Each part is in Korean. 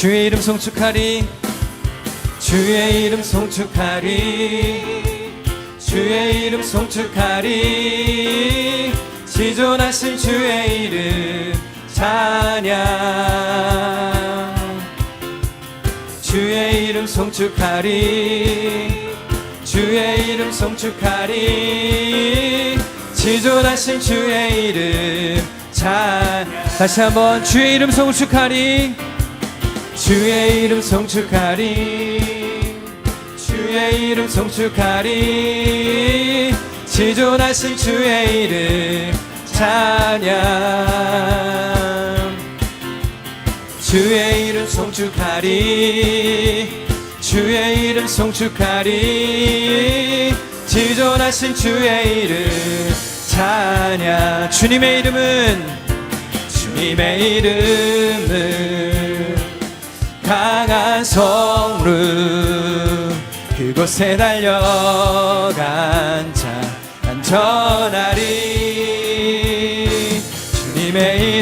주의 이름 송축하리 주의 이름 송축하리 주의 이름 송축하리 지존하신 주의 이름 찬양 주의 이름 송축하리 주의 이름 송축하리 지존하신 주의 이름 찬양 다시 한번 주의 이름 송축하리 주의 이름 송축하리 주의 이름 송축하리 지존하신 주의 이름 찬양 주의 이름 송축하리 주의 이름 송축하리 지존하신 주의 이름 찬양 주님의 이름은 강한 성루 그곳에 달려간 자 안전하리 주님의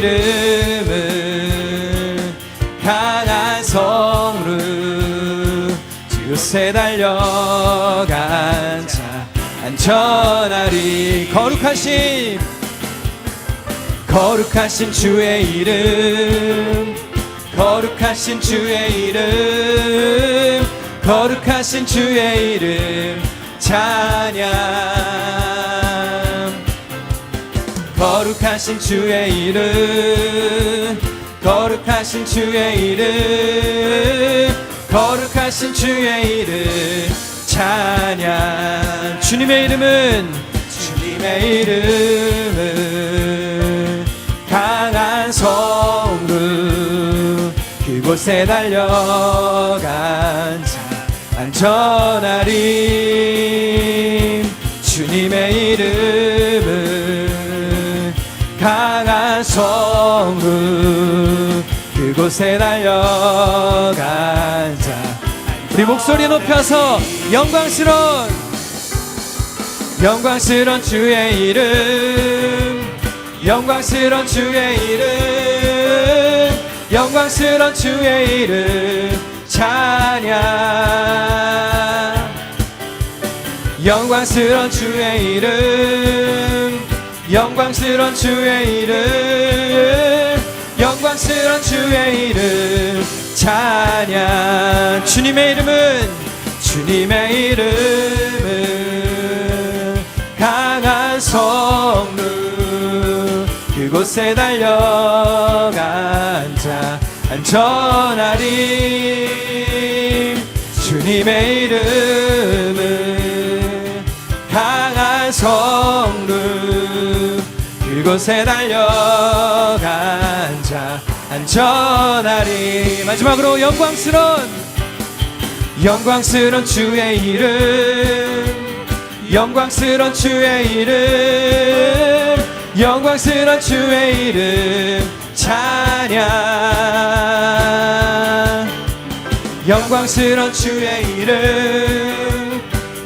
이름은 강한 성루 그곳에 달려간 자 안전하리 거룩하신 주의 이름 거룩하신 주의 이름 거룩하신 주의 이름 찬양 거룩하신 주의 이름 거룩하신 주의 이름 거룩하신 주의 이름 찬양 주님의 이름은 강한 성루 그곳에 달려간 자 안전하리 주님의 이름은 강한 성루 그곳에 달려간 자 우리 목소리 높여서 영광스러운 주의 이름 영광스러운 주의 이름 영광스러운 주의 이름 찬양 영광스러운 주의 이름 영광스러운 주의 이름 영광스러운 주의 이름 찬양 주님의 이름은 강한 성루 그곳에 달려간 자 안전하리 주님의 이름은 강한 성루 그곳에 달려간 자 안전하리 마지막으로 영광스러운 주의 이름 영광스러운 주의 이름 영광스러운 주의 이름 찬양 영광스러운 주의 이름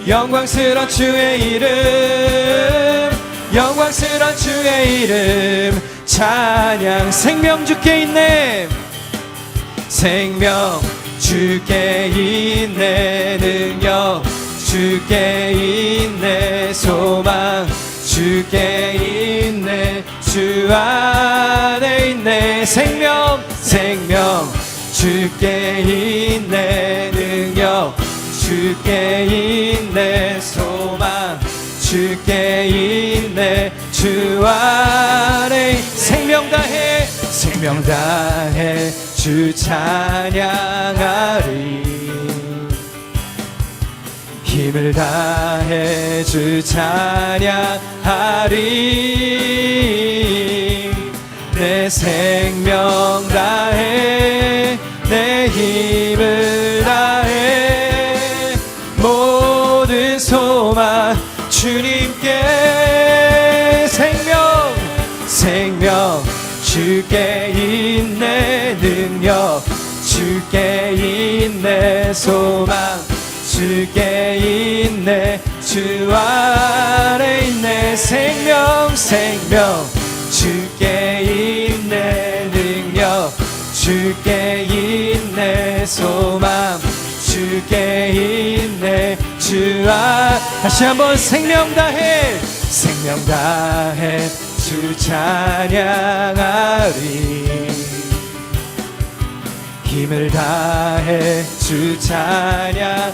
영광스러운 주의 이름 영광스러운 주의 이름 찬양 생명 주께 있네 생명 주께 있네 능력 주께 있네 소망 주께 있네 주 안에 있네 생명 주께 있네 능력 주께 있네 소망 주께 있네 주 안에 생명 다해 주 찬양하리 힘을 다해 주 찬양하리 내 생명 다해 내 힘을 다해 모든 소망 주님께 생명 주께 있네 능력 주께 있네 소망 주께 있네 주 안에 있네 생명 주께 있네 능력 주께 있네 내 소망 주께 있네. 주아 다시 한번 생명 다해 생명 다해 주 찬양하리. 힘을 다해 주 찬양하리.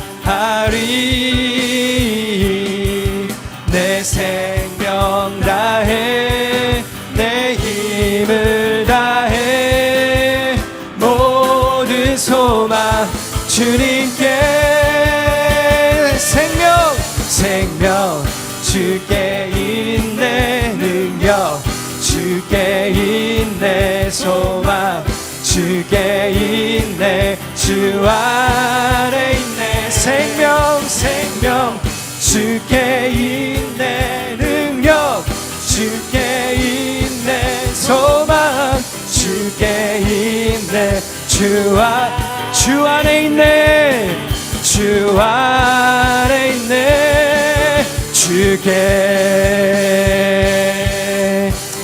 내 생명 다해 내 힘을 다해 모든 소망 주님께. 생명 주께 있네. 능력 주께 있네. 소망 주께 있네. 주 안에 있네. 생명 주께 있네. 능력 주께 있네. 소망 주께 있네. 주 안에 있네. 주 안에 있네. 주께.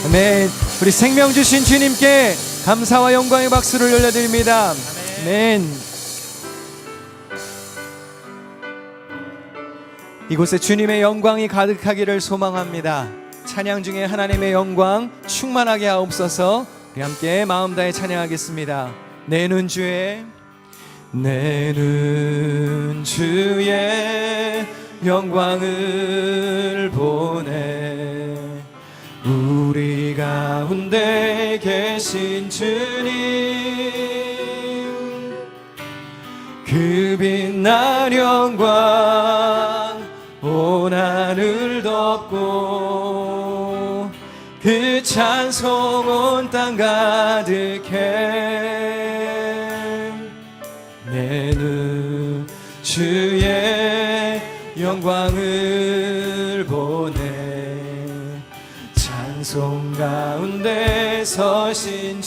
아멘. 우리 생명 주신 주님께 감사와 영광의 박수를 올려드립니다. 아멘. 이곳에 주님의 영광이 가득하기를 소망합니다. 찬양 중에 하나님의 영광 충만하게 하옵소서. 우리 함께 마음 다해 찬양하겠습니다. 내 눈 주의 영광을 보네. 우리 가운데 계신 주님, 그 빛난 영광 온 하늘 덮고 그 찬송 온 땅 가득해. 내 눈 주의 영광을 보네. 찬송 가운데 서신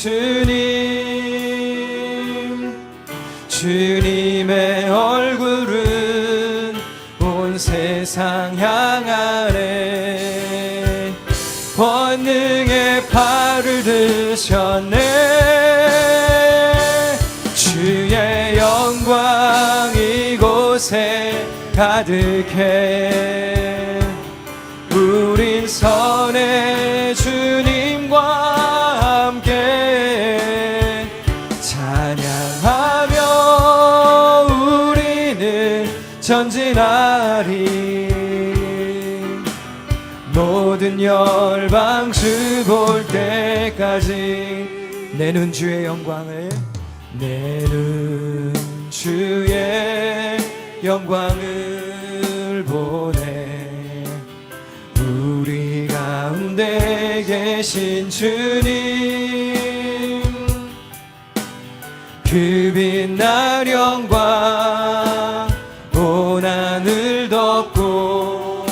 주님의 얼굴은 온 세상 향하네. 권능의 팔을 드셨네. 주의 영광 이곳에 가득해. 우린 선의 주님과 함께 찬양하며 우리는 전진하리. 모든 열방 주 볼 때까지. 내 눈 주의 영광을, 내 눈 주의 영광을 보네. 우리 가운데 계신 주님, 그 빛날 영광 온 하늘 덮고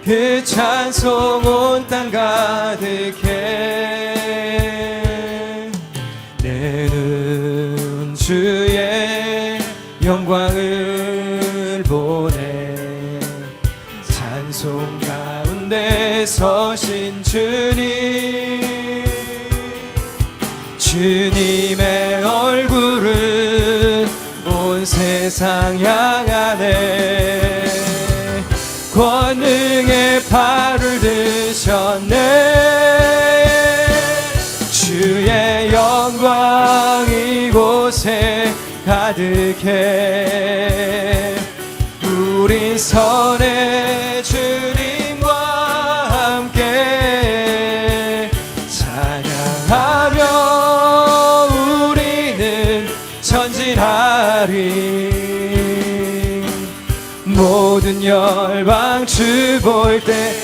그 찬송 온 땅 가득해. 내 눈 주의 영광을 보네. 찬송 가운데 서신 주님의 얼굴은 온 세상 향하네. 권능의 팔을 드셨네. 주의 영광 이곳에 가득해. 우린 선의 주님과 함께 찬양하며 우리는 전진하리. 모든 열방 주 볼 때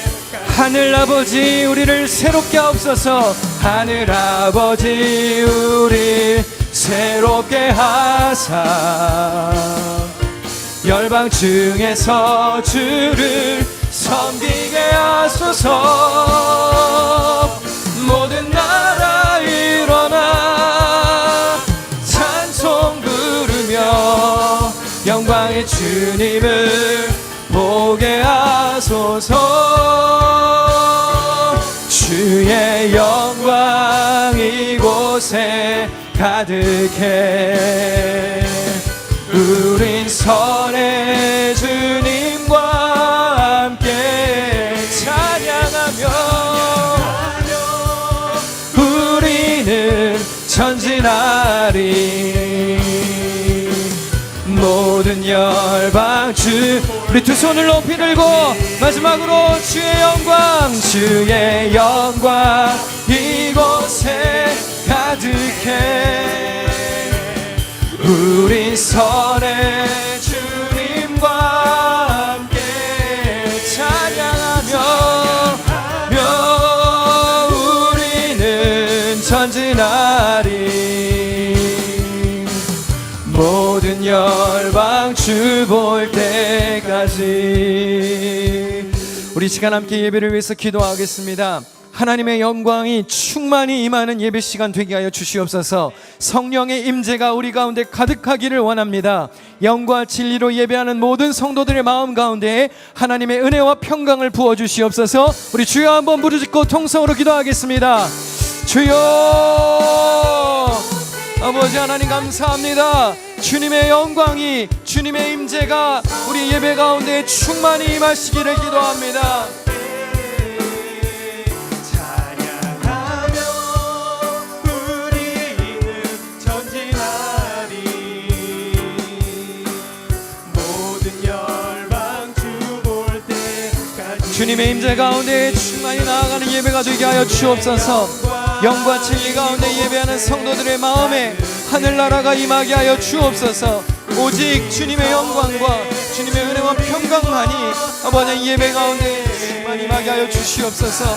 하늘아버지 우리를 새롭게 하옵소서. 하늘아버지 우리 새롭게 하사 열방 중에서 주를 섬기게 하소서. 모든 나라 일어나 찬송 부르며 영광의 주님을 보게 하소서. 주의 영광 이곳에 가득해. 우린 선의 주님과 함께 찬양하며 우리는 전진하리. 모든 열방 우리 두 손을 높이 들고 마지막으로 주의 영광 이곳에 가득해. 우리 선의 주님과 함께 찬양하며 우리는 전진하리. 모든 열방 주 볼 때까지. 우리 시간 함께 예배를 위해서 기도하겠습니다. 하나님의 영광이 충만히 임하는 예배 시간 되게 하여 주시옵소서. 성령의 임재가 우리 가운데 가득하기를 원합니다. 영과 진리로 예배하는 모든 성도들의 마음 가운데 하나님의 은혜와 평강을 부어주시옵소서. 우리 주여 한번 부르짖고 통성으로 기도하겠습니다. 주여, 아버지 하나님 감사합니다. 주님의 영광이, 주님의 임재가 우리 예배 가운데 충만히 임하시기를 기도합니다. 주님의 임재 가운데 충만히 나아가는 예배가 되게 하여 주옵소서. 영과 진리 가운데 예배하는 성도들의 마음에 하늘나라가 임하게 하여 주옵소서. 오직 주님의 영광과 주님의 은혜와 평강만이 아버지 예배 가운데 충만히 임하게 하여 주시옵소서.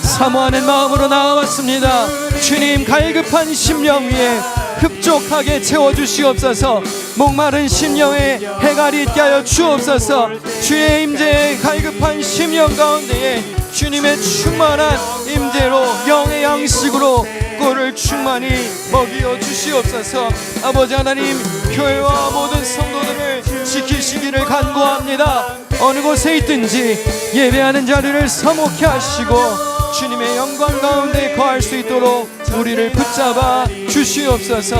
사모하는 마음으로 나아왔습니다. 주님, 갈급한 심령 위에 흡족하게 채워주시옵소서. 목마른 심령에 해갈이 있게 하여 주옵소서. 주의 임재의 갈급한 심령 가운데에 주님의 충만한 임재로 영의 양식으로 꿀을 충만히 먹여 주시옵소서. 아버지 하나님, 교회와 모든 성도들을 지키시기를 간구합니다. 어느 곳에 있든지 예배하는 자리를 사모케 하시고 주님의 영광 가운데 거할 수 있도록 우리를 붙잡아 주시옵소서.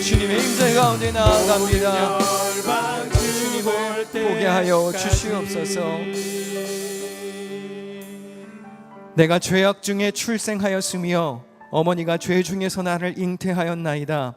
주님의 임재 가운데 나아갑니다. 주님을 보게 하여 주시옵소서. 내가 죄악 중에 출생하였으며 어머니가 죄 중에서 나를 잉태하였나이다.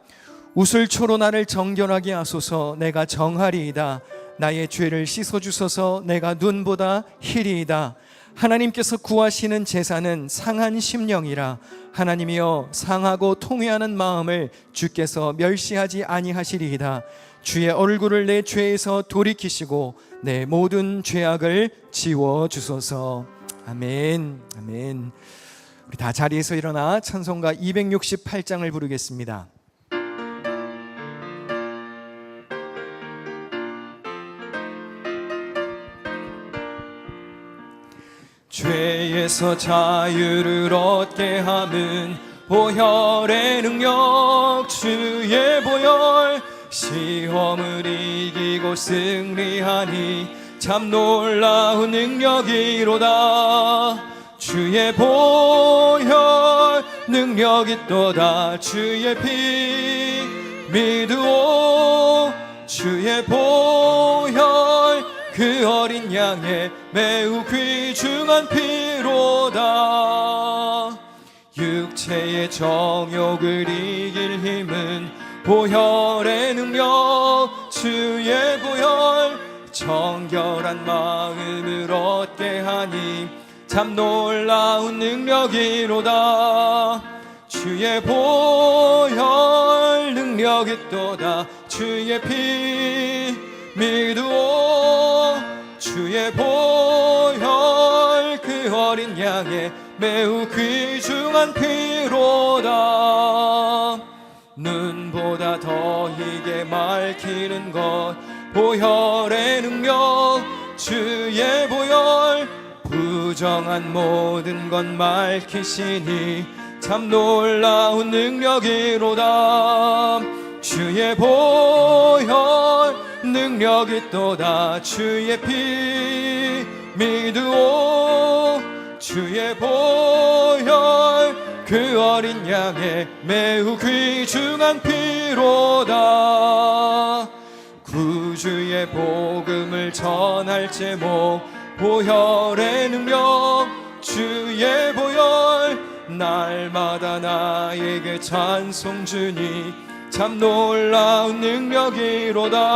우슬초로 나를 정결하게 하소서. 내가 정하리이다. 나의 죄를 씻어주소서. 내가 눈보다 희리이다. 하나님께서 구하시는 제사는 상한 심령이라. 하나님이여, 상하고 통회하는 마음을 주께서 멸시하지 아니하시리이다. 주의 얼굴을 내 죄에서 돌이키시고 내 모든 죄악을 지워주소서. 아멘. 아멘. 우리 다 자리에서 일어나 찬송가 268장을 부르겠습니다. 죄에서 자유를 얻게 함은 보혈의 능력, 주의 보혈. 시험을 이기고 승리하니 참 놀라운 능력이로다. 주의 보혈 능력이 또다. 주의 피 믿으오. 주의 보혈 그 어린 양의 매우 귀중한 피로다. 육체의 정욕을 이길 힘은 보혈의 능력, 주의 보혈. 정결한 마음을 얻게 하니 참 놀라운 능력이로다. 주의 보혈 능력이 또다. 주의 피 믿으오. 주의 보혈 그 어린 양의 매우 귀중한 피로다. 눈보다 더 희게 밝히는 것 보혈의 능력, 주의 보혈. 부정한 모든 것 밝히시니 참 놀라운 능력이로다. 주의 보혈 능력이 또다. 주의 피 믿으오. 주의 보혈 그 그 어린 양의 매우 귀중한 피로다. 구주의 복음을 전할 제목 보혈의 능력 주의 보혈 날마다 나에게 찬송 주니 참 놀라운 능력이로다.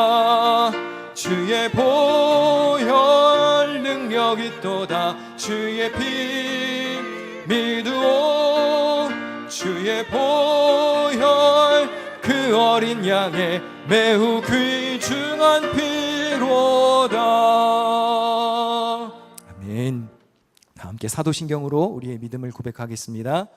주의 보혈 능력이 또다. 주의 피 믿으오. 주의 보혈 그 어린 양의 매우 귀중한 피로다. 아멘. 다 함께 사도신경으로 우리의 믿음을 고백하겠습니다.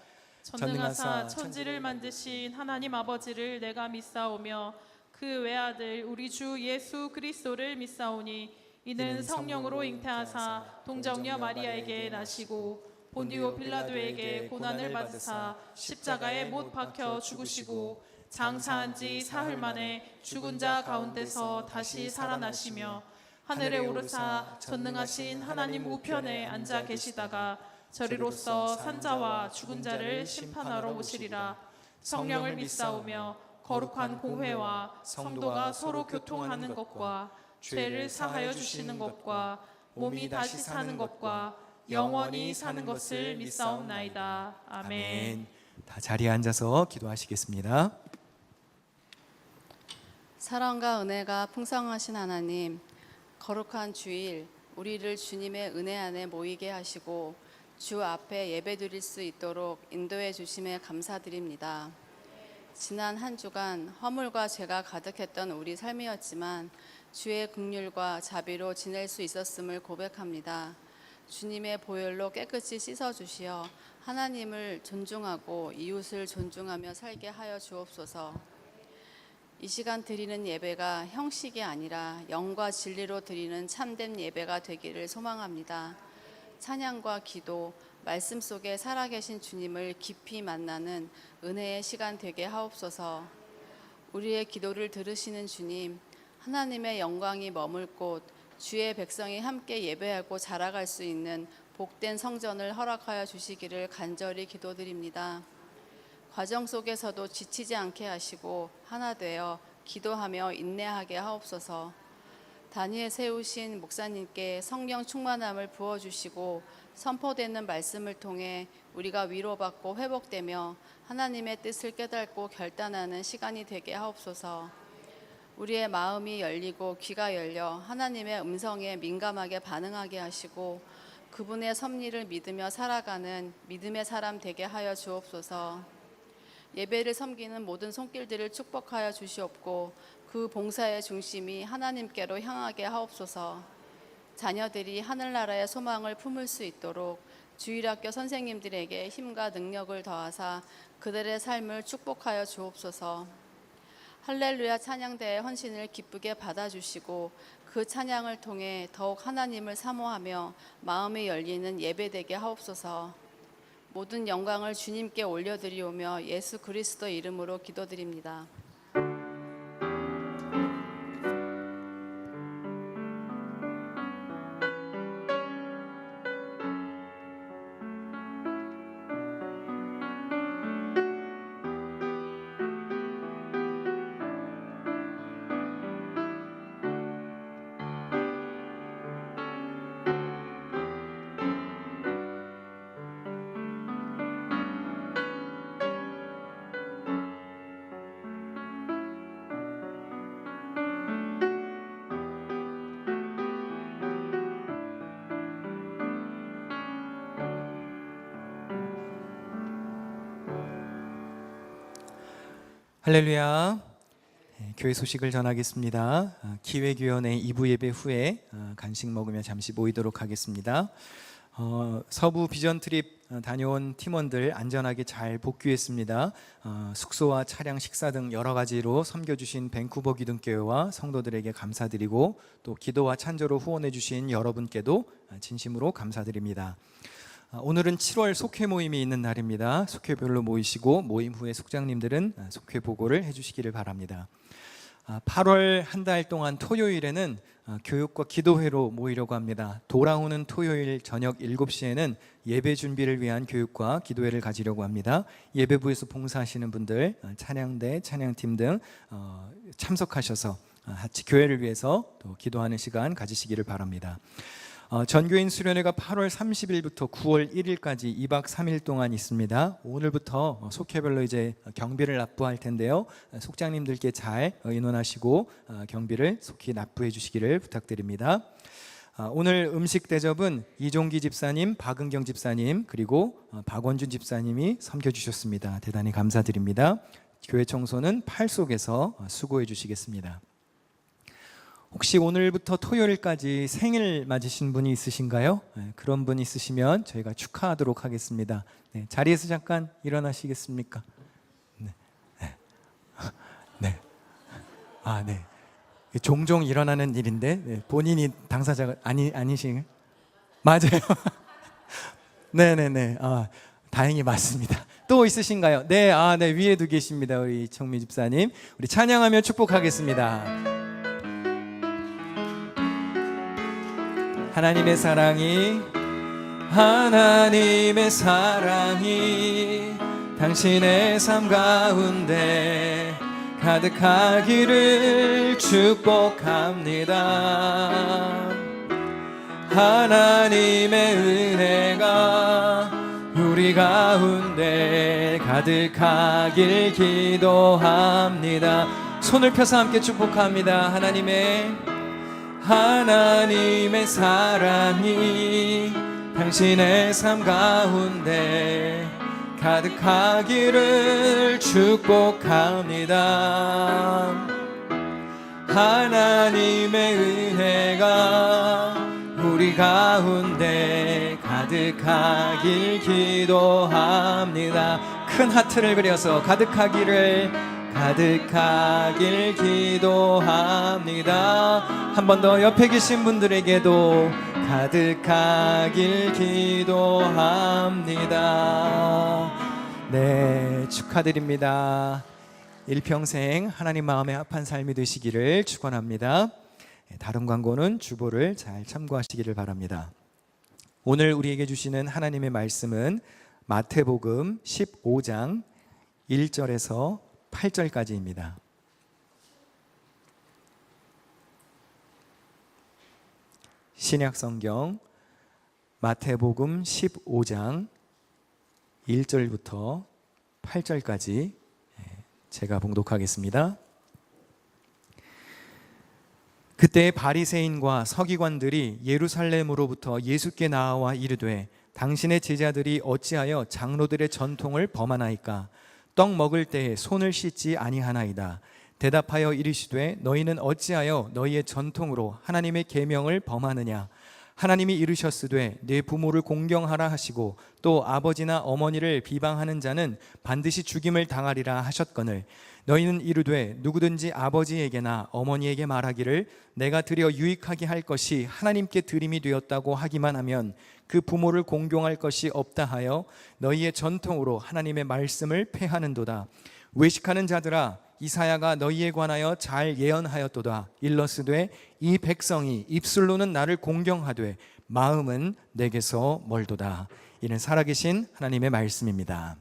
전능하사 천지를 만드신 하나님 아버지를 내가 믿사오며 그 외아들 우리 주 예수 그리스도를 믿사오니 이는 성령으로 잉태하사 동정녀 마리아에게 나시고 본디오 빌라도에게 고난을 받으사 십자가에 못 박혀 죽으시고 장사한 지 사흘 만에 죽은 자 가운데서 다시 살아나시며 하늘에 오르사 전능하신 하나님 우편에 앉아 계시다가 저리로서 산자와 죽은 자를 심판하러 오시리라. 성령을 믿사오며 거룩한 공회와 성도가 서로 교통하는 것과 죄를 사하여 주시는 것과 몸이 다시 사는 것과 영원히 사는 것을 믿사옵나이다. 아멘. 다 자리에 앉아서 기도하시겠습니다. 사랑과 은혜가 풍성하신 하나님, 거룩한 주일 우리를 주님의 은혜 안에 모이게 하시고 주 앞에 예배드릴 수 있도록 인도해 주심에 감사드립니다. 지난 한 주간 허물과 죄가 가득했던 우리 삶이었지만 주의 긍휼과 자비로 지낼 수 있었음을 고백합니다. 주님의 보혈로 깨끗이 씻어주시어 하나님을 존중하고 이웃을 존중하며 살게 하여 주옵소서. 이 시간 드리는 예배가 형식이 아니라 영과 진리로 드리는 참된 예배가 되기를 소망합니다. 찬양과 기도, 말씀 속에 살아계신 주님을 깊이 만나는 은혜의 시간 되게 하옵소서. 우리의 기도를 들으시는 주님, 하나님의 영광이 머물 곳, 주의 백성이 함께 예배하고 자라갈 수 있는 복된 성전을 허락하여 주시기를 간절히 기도드립니다. 과정 속에서도 지치지 않게 하시고 하나 되어 기도하며 인내하게 하옵소서. 단위에 세우신 목사님께 성령 충만함을 부어주시고 선포되는 말씀을 통해 우리가 위로받고 회복되며 하나님의 뜻을 깨닫고 결단하는 시간이 되게 하옵소서. 우리의 마음이 열리고 귀가 열려 하나님의 음성에 민감하게 반응하게 하시고 그분의 섭리를 믿으며 살아가는 믿음의 사람 되게 하여 주옵소서. 예배를 섬기는 모든 손길들을 축복하여 주시옵고 그 봉사의 중심이 하나님께로 향하게 하옵소서. 자녀들이 하늘나라의 소망을 품을 수 있도록 주일학교 선생님들에게 힘과 능력을 더하사 그들의 삶을 축복하여 주옵소서. 할렐루야 찬양대의 헌신을 기쁘게 받아주시고 그 찬양을 통해 더욱 하나님을 사모하며 마음이 열리는 예배되게 하옵소서. 모든 영광을 주님께 올려드리오며 예수 그리스도 이름으로 기도드립니다. 할렐루야. 교회 소식을 전하겠습니다. 기획위원회 2부 예배 후에 간식 먹으며 잠시 모이도록 하겠습니다. 서부 비전 트립 다녀온 팀원들 안전하게 잘 복귀했습니다. 숙소와 차량, 식사 등 여러 가지로 섬겨주신 밴쿠버 기둥교회와 성도들에게 감사드리고 또 기도와 찬조로 후원해 주신 여러분께도 진심으로 감사드립니다. 오늘은 7월 속회 모임이 있는 날입니다. 속회별로 모이시고 모임 후에 숙장님들은 속회 보고를 해주시기를 바랍니다. 8월 한 달 동안 토요일에는 교육과 기도회로 모이려고 합니다. 돌아오는 토요일 저녁 7시에는 예배 준비를 위한 교육과 기도회를 가지려고 합니다. 예배부에서 봉사하시는 분들, 찬양대, 찬양팀 등 참석하셔서 같이 교회를 위해서 또 기도하는 시간 가지시기를 바랍니다. 전교인 수련회가 8월 30일부터 9월 1일까지 2박 3일 동안 있습니다. 오늘부터 속회별로 이제 경비를 납부할 텐데요. 속장님들께 잘 의논하시고 경비를 속히 납부해 주시기를 부탁드립니다. 오늘 음식 대접은 이종기 집사님, 박은경 집사님, 그리고 박원준 집사님이 섬겨주셨습니다. 대단히 감사드립니다. 교회 청소는 팔속에서 수고해 주시겠습니다. 혹시 오늘부터 토요일까지 생일 맞으신 분이 있으신가요? 그런 분 있으시면 저희가 축하하도록 하겠습니다. 자리에서 잠깐 일어나시겠습니까? 네. 네. 종종 일어나는 일인데 본인이 당사자가 아니신 맞아요. 네네네. 다행히 맞습니다. 또 있으신가요? 네, 네 위에도 계십니다. 우리 정미 집사님. 우리 찬양하며 축복하겠습니다. 하나님의 사랑이 당신의 삶 가운데 가득하기를 축복합니다. 하나님의 은혜가 우리 가운데 가득하길 기도합니다. 손을 펴서 함께 축복합니다. 하나님의 사랑이 당신의 삶 가운데 가득하기를 축복합니다. 하나님의 은혜가 우리 가운데 가득하길 기도합니다. 큰 하트를 그려서 가득하길 기도합니다. 한 번 더 옆에 계신 분들에게도 가득하길 기도합니다. 네, 축하드립니다. 일평생 하나님 마음에 합한 삶이 되시기를 축원합니다. 다른 광고는 주보를 잘 참고하시기를 바랍니다. 오늘 우리에게 주시는 하나님의 말씀은 마태복음 15장 1절에서 8절까지입니다. 신약성경 마태복음 15장 1절부터 8절까지 제가 봉독하겠습니다. 그때 바리새인과 서기관들이 예루살렘으로부터 예수께 나와 이르되 당신의 제자들이 어찌하여 장로들의 전통을 범하나이까? 떡 먹을 때에 손을 씻지 아니하나이다. 대답하여 이르시되 너희는 어찌하여 너희의 전통으로 하나님의 계명을 범하느냐? 하나님이 이르셨으되 내 부모를 공경하라 하시고 또 아버지나 어머니를 비방하는 자는 반드시 죽임을 당하리라 하셨거늘 너희는 이르되 누구든지 아버지에게나 어머니에게 말하기를 내가 드려 유익하게 할 것이 하나님께 드림이 되었다고 하기만 하면 그 부모를 공경할 것이 없다 하여 너희의 전통으로 하나님의 말씀을 폐하는도다. 외식하는 자들아 이사야가 너희에 관하여 잘 예언하였도다. 일러스되 이 백성이 입술로는 나를 공경하되 마음은 내게서 멀도다. 이는 살아계신 하나님의 말씀입니다.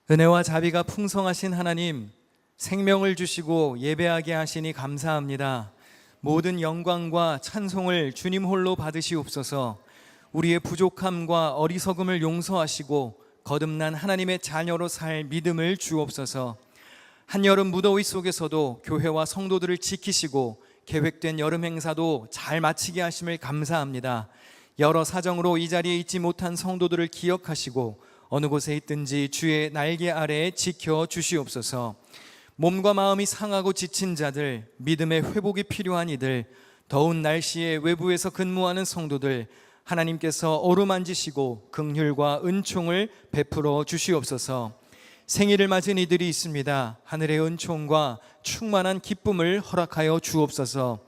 은혜와 자비가 풍성하신 하나님, 생명을 주시고 예배하게 하시니 감사합니다. 모든 영광과 찬송을 주님 홀로 받으시옵소서. 우리의 부족함과 어리석음을 용서하시고 거듭난 하나님의 자녀로 살 믿음을 주옵소서. 한여름 무더위 속에서도 교회와 성도들을 지키시고 계획된 여름 행사도 잘 마치게 하심을 감사합니다. 여러 사정으로 이 자리에 있지 못한 성도들을 기억하시고 어느 곳에 있든지 주의 날개 아래에 지켜 주시옵소서. 몸과 마음이 상하고 지친 자들, 믿음의 회복이 필요한 이들, 더운 날씨에 외부에서 근무하는 성도들, 하나님께서 어루만지시고 긍휼과 은총을 베풀어 주시옵소서. 생일을 맞은 이들이 있습니다. 하늘의 은총과 충만한 기쁨을 허락하여 주옵소서.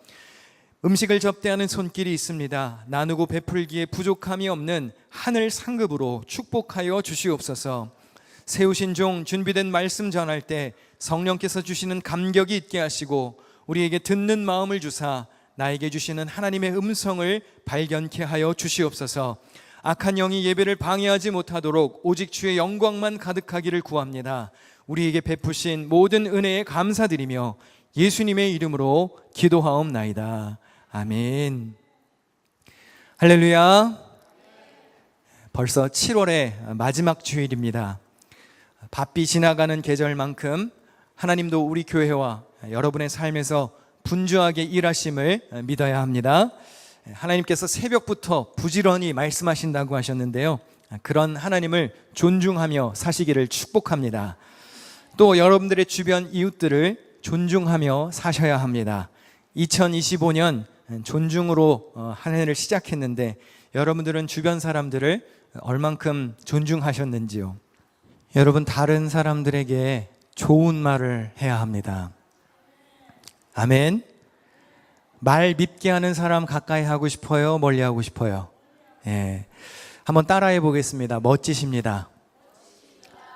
음식을 접대하는 손길이 있습니다. 나누고 베풀기에 부족함이 없는 하늘 상급으로 축복하여 주시옵소서. 세우신 종 준비된 말씀 전할 때 성령께서 주시는 감격이 있게 하시고 우리에게 듣는 마음을 주사 나에게 주시는 하나님의 음성을 발견케 하여 주시옵소서. 악한 영이 예배를 방해하지 못하도록 오직 주의 영광만 가득하기를 구합니다. 우리에게 베푸신 모든 은혜에 감사드리며 예수님의 이름으로 기도하옵나이다. 아멘. 할렐루야. 벌써 7월의 마지막 주일입니다. 바삐 지나가는 계절만큼 하나님도 우리 교회와 여러분의 삶에서 분주하게 일하심을 믿어야 합니다. 하나님께서 새벽부터 부지런히 말씀하신다고 하셨는데요, 그런 하나님을 존중하며 사시기를 축복합니다. 또 여러분들의 주변 이웃들을 존중하며 사셔야 합니다. 2025년 존중으로 한 해를 시작했는데 여러분들은 주변 사람들을 얼만큼 존중하셨는지요? 여러분, 다른 사람들에게 좋은 말을 해야 합니다. 아멘. 말 밉게 하는 사람 가까이 하고 싶어요? 멀리 하고 싶어요? 예. 한번 따라해 보겠습니다. 멋지십니다.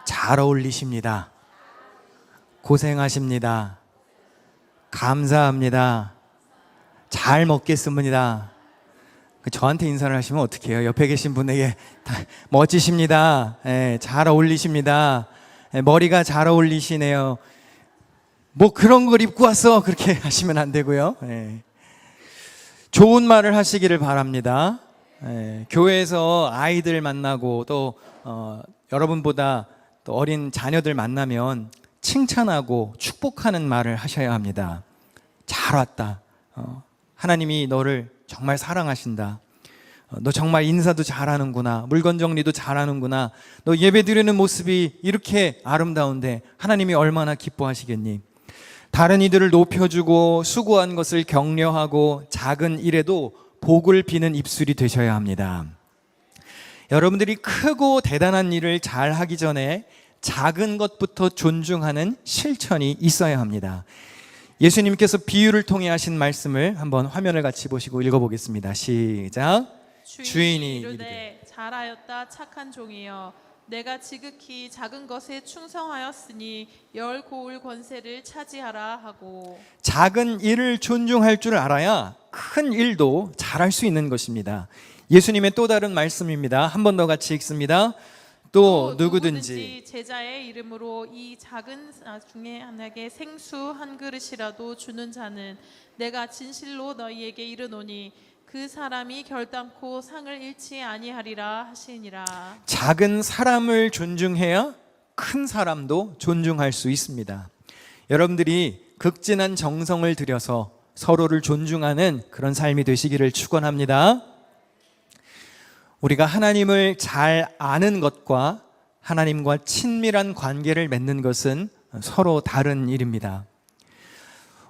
잘 어울리십니다. 고생하십니다. 감사합니다. 잘 먹겠습니다. 저한테 인사를 하시면 어떡해요? 옆에 계신 분에게 멋지십니다. 예, 잘 어울리십니다. 예, 머리가 잘 어울리시네요. 뭐 그런 걸 입고 왔어, 그렇게 하시면 안 되고요. 예. 좋은 말을 하시기를 바랍니다. 예, 교회에서 아이들 만나고 또 여러분보다 또 어린 자녀들 만나면 칭찬하고 축복하는 말을 하셔야 합니다. 잘 왔다. 하나님이 너를 정말 사랑하신다. 너 정말 인사도 잘하는구나. 물건 정리도 잘하는구나. 너 예배 드리는 모습이 이렇게 아름다운데 하나님이 얼마나 기뻐하시겠니? 다른 이들을 높여주고 수고한 것을 격려하고 작은 일에도 복을 비는 입술이 되셔야 합니다. 여러분들이 크고 대단한 일을 잘 하기 전에 작은 것부터 존중하는 실천이 있어야 합니다. 예수님께서 비유를 통해 하신 말씀을 한번 화면을 같이 보시고 읽어보겠습니다. 시작. 주인이 이르되 잘하였다 착한 종이여, 내가 지극히 작은 것에 충성하였으니 열 고을 권세를 차지하라 하고. 작은 일을 존중할 줄 알아야 큰 일도 잘할 수 있는 것입니다. 예수님의 또 다른 말씀입니다. 한 번 더 같이 읽습니다. 또 누구든지 제자의 이름으로 이 작은 중에 하나에게 생수 한 그릇이라도 주는 자는 내가 진실로 너희에게 이르노니 그 사람이 결단코 상을 잃지 아니하리라 하시니라. 작은 사람을 존중해야 큰 사람도 존중할 수 있습니다. 여러분들이 극진한 정성을 들여서 서로를 존중하는 그런 삶이 되시기를 축원합니다. 우리가 하나님을 잘 아는 것과 하나님과 친밀한 관계를 맺는 것은 서로 다른 일입니다.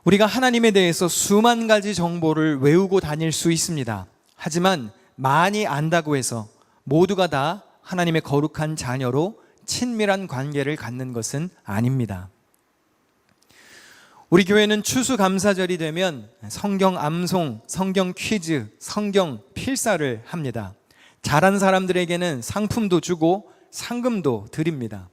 우리가 하나님에 대해서 수만 가지 정보를 외우고 다닐 수 있습니다. 하지만 많이 안다고 해서 모두가 다 하나님의 거룩한 자녀로 친밀한 관계를 갖는 것은 아닙니다. 우리 교회는 추수감사절이 되면 성경 암송, 성경 퀴즈, 성경 필사를 합니다. 잘한 사람들에게는 상품도 주고 상금도 드립니다.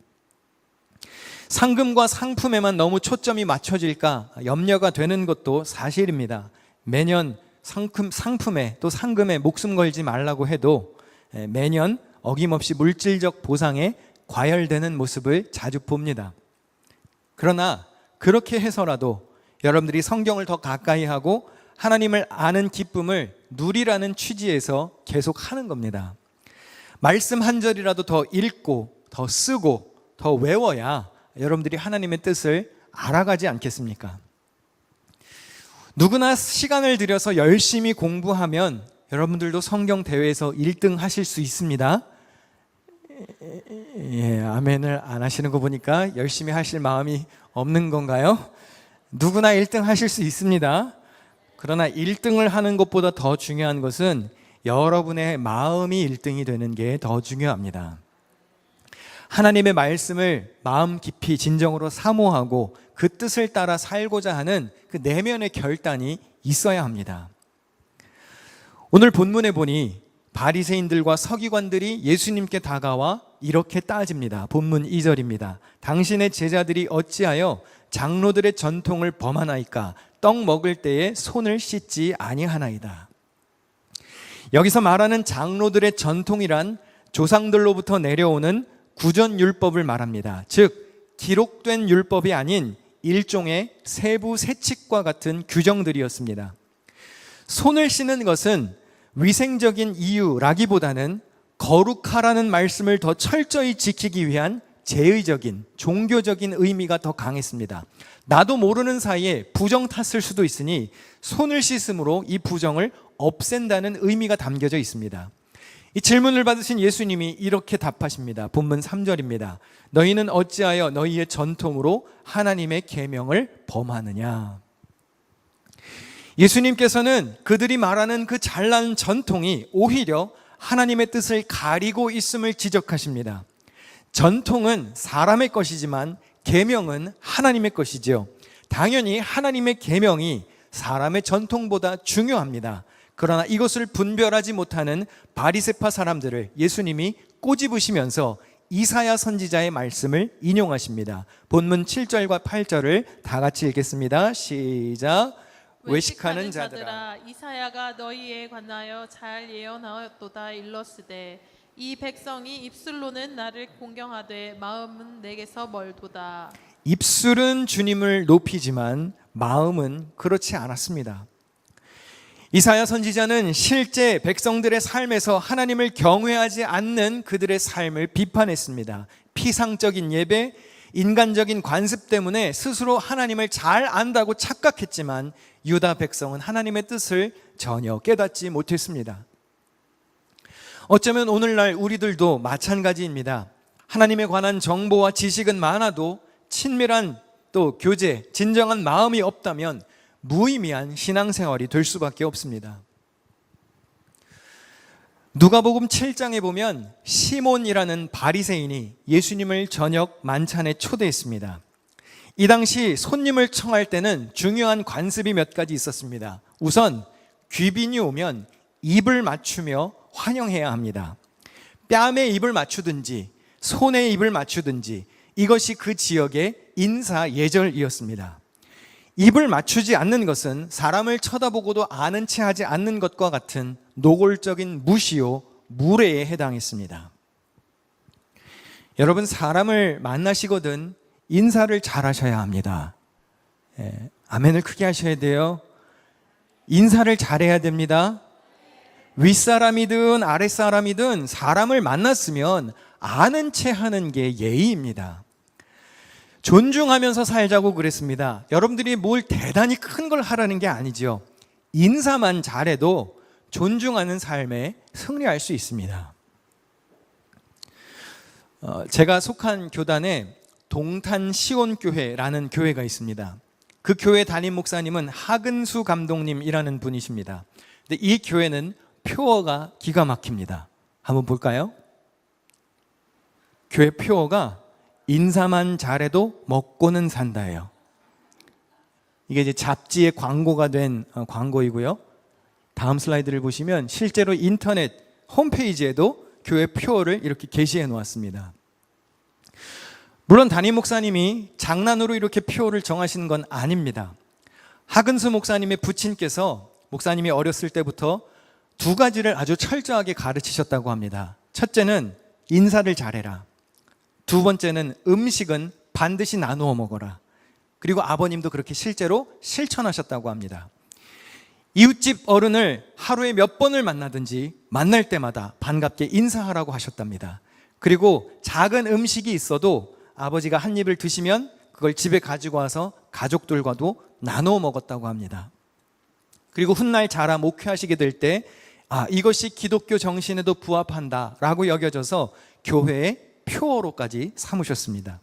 상금과 상품에만 너무 초점이 맞춰질까 염려가 되는 것도 사실입니다. 매년 상품에 또 상금에 목숨 걸지 말라고 해도 매년 어김없이 물질적 보상에 과열되는 모습을 자주 봅니다. 그러나 그렇게 해서라도 여러분들이 성경을 더 가까이 하고 하나님을 아는 기쁨을 누리라는 취지에서 계속 하는 겁니다. 말씀 한 절이라도 더 읽고 더 쓰고 더 외워야 여러분들이 하나님의 뜻을 알아가지 않겠습니까? 누구나 시간을 들여서 열심히 공부하면 여러분들도 성경 대회에서 1등 하실 수 있습니다. 예, 아멘을 안 하시는 거 보니까 열심히 하실 마음이 없는 건가요? 누구나 1등 하실 수 있습니다. 그러나 1등을 하는 것보다 더 중요한 것은 여러분의 마음이 1등이 되는 게 더 중요합니다. 하나님의 말씀을 마음 깊이 진정으로 사모하고 그 뜻을 따라 살고자 하는 그 내면의 결단이 있어야 합니다. 오늘 본문에 보니 바리새인들과 서기관들이 예수님께 다가와 이렇게 따집니다. 본문 2절입니다. 당신의 제자들이 어찌하여 장로들의 전통을 범하나이까? 떡 먹을 때에 손을 씻지 아니하나이다. 여기서 말하는 장로들의 전통이란 조상들로부터 내려오는 구전율법을 말합니다. 즉 기록된 율법이 아닌 일종의 세부 세칙과 같은 규정들이었습니다. 손을 씻는 것은 위생적인 이유라기보다는 거룩하라는 말씀을 더 철저히 지키기 위한 제의적인 종교적인 의미가 더 강했습니다. 나도 모르는 사이에 부정 탔을 수도 있으니 손을 씻음으로 이 부정을 없앤다는 의미가 담겨져 있습니다. 이 질문을 받으신 예수님이 이렇게 답하십니다. 본문 3절입니다. 너희는 어찌하여 너희의 전통으로 하나님의 계명을 범하느냐? 예수님께서는 그들이 말하는 그 잘난 전통이 오히려 하나님의 뜻을 가리고 있음을 지적하십니다. 전통은 사람의 것이지만 계명은 하나님의 것이지요. 당연히 하나님의 계명이 사람의 전통보다 중요합니다. 그러나 이것을 분별하지 못하는 바리새파 사람들을 예수님이 꼬집으시면서 이사야 선지자의 말씀을 인용하십니다. 본문 7절과 8절을 다 같이 읽겠습니다. 시작. 외식하는 자들아, 이사야가 너희에 관하여 잘 예언하였도다. 일러스되 이 백성이 입술로는 나를 공경하되 마음은 내게서 멀도다. 입술은 주님을 높이지만 마음은 그렇지 않았습니다. 이사야 선지자는 실제 백성들의 삶에서 하나님을 경외하지 않는 그들의 삶을 비판했습니다. 피상적인 예배, 인간적인 관습 때문에 스스로 하나님을 잘 안다고 착각했지만 유다 백성은 하나님의 뜻을 전혀 깨닫지 못했습니다. 어쩌면 오늘날 우리들도 마찬가지입니다. 하나님에 관한 정보와 지식은 많아도 친밀한 또 교제, 진정한 마음이 없다면 무의미한 신앙생활이 될 수밖에 없습니다. 누가복음 7장에 보면 시몬이라는 바리새인이 예수님을 저녁 만찬에 초대했습니다. 이 당시 손님을 청할 때는 중요한 관습이 몇 가지 있었습니다. 우선 귀빈이 오면 입을 맞추며 환영해야 합니다. 뺨에 입을 맞추든지 손에 입을 맞추든지 이것이 그 지역의 인사 예절이었습니다. 입을 맞추지 않는 것은 사람을 쳐다보고도 아는 체 하지 않는 것과 같은 노골적인 무시요 무례에 해당했습니다. 여러분, 사람을 만나시거든 인사를 잘 하셔야 합니다. 아멘을 크게 하셔야 돼요. 인사를 잘해야 됩니다. 윗사람이든 아랫사람이든 사람을 만났으면 아는 체 하는 게 예의입니다. 존중하면서 살자고 그랬습니다. 여러분들이 뭘 대단히 큰 걸 하라는 게 아니죠. 인사만 잘해도 존중하는 삶에 승리할 수 있습니다. 제가 속한 교단에 동탄 시온교회라는 교회가 있습니다. 그 교회 담임 목사님은 하근수 감독님이라는 분이십니다. 근데 이 교회는 표어가 기가 막힙니다. 한번 볼까요? 교회 표어가 인사만 잘해도 먹고는 산다예요. 이게 이제 잡지에 광고가 된 광고이고요. 다음 슬라이드를 보시면 실제로 인터넷 홈페이지에도 교회 표어를 이렇게 게시해 놓았습니다. 물론 담임 목사님이 장난으로 이렇게 표어를 정하신 건 아닙니다. 하근수 목사님의 부친께서 목사님이 어렸을 때부터 두 가지를 아주 철저하게 가르치셨다고 합니다. 첫째는 인사를 잘해라. 두 번째는 음식은 반드시 나누어 먹어라. 그리고 아버님도 그렇게 실제로 실천하셨다고 합니다. 이웃집 어른을 하루에 몇 번을 만나든지 만날 때마다 반갑게 인사하라고 하셨답니다. 그리고 작은 음식이 있어도 아버지가 한 입을 드시면 그걸 집에 가지고 와서 가족들과도 나누어 먹었다고 합니다. 그리고 훗날 자라 목회하시게 될 때 이것이 기독교 정신에도 부합한다라고 여겨져서 교회의 표어로까지 삼으셨습니다.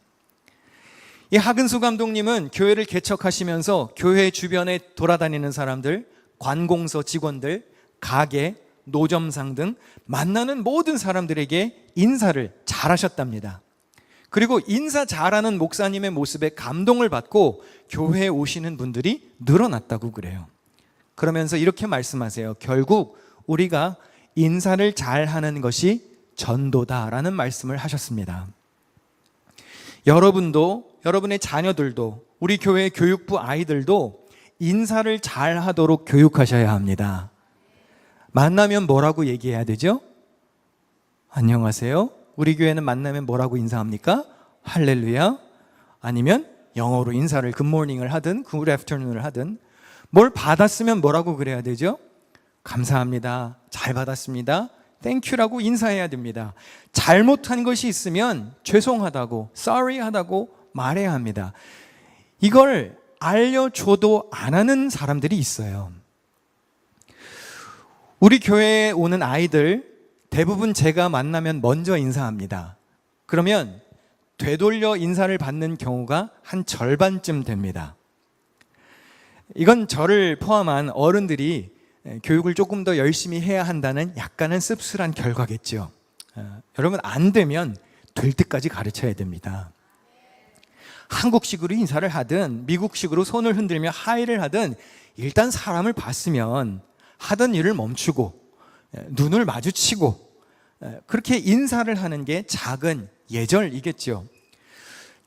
이 하근수 감독님은 교회를 개척하시면서 교회 주변에 돌아다니는 사람들, 관공서 직원들, 가게, 노점상 등 만나는 모든 사람들에게 인사를 잘하셨답니다. 그리고 인사 잘하는 목사님의 모습에 감동을 받고 교회에 오시는 분들이 늘어났다고 그래요. 그러면서 이렇게 말씀하세요. 결국 우리가 인사를 잘하는 것이 전도다라는 말씀을 하셨습니다. 여러분도, 여러분의 자녀들도, 우리 교회 교육부 아이들도 인사를 잘하도록 교육하셔야 합니다. 만나면 뭐라고 얘기해야 되죠? 안녕하세요. 우리 교회는 만나면 뭐라고 인사합니까? 할렐루야. 아니면 영어로 인사를 굿모닝을 하든 굿 애프터눈을 하든, 뭘 받았으면 뭐라고 그래야 되죠? 감사합니다. 잘 받았습니다. 땡큐라고 인사해야 됩니다. 잘못한 것이 있으면 죄송하다고, sorry 하다고 말해야 합니다. 이걸 알려줘도 안 하는 사람들이 있어요. 우리 교회에 오는 아이들 대부분 제가 만나면 먼저 인사합니다. 그러면 되돌려 인사를 받는 경우가 한 절반쯤 됩니다. 이건 저를 포함한 어른들이 교육을 조금 더 열심히 해야 한다는 약간은 씁쓸한 결과겠죠. 여러분, 안 되면 될 때까지 가르쳐야 됩니다. 한국식으로 인사를 하든 미국식으로 손을 흔들며 하이를 하든 일단 사람을 봤으면 하던 일을 멈추고 눈을 마주치고 그렇게 인사를 하는 게 작은 예절이겠죠.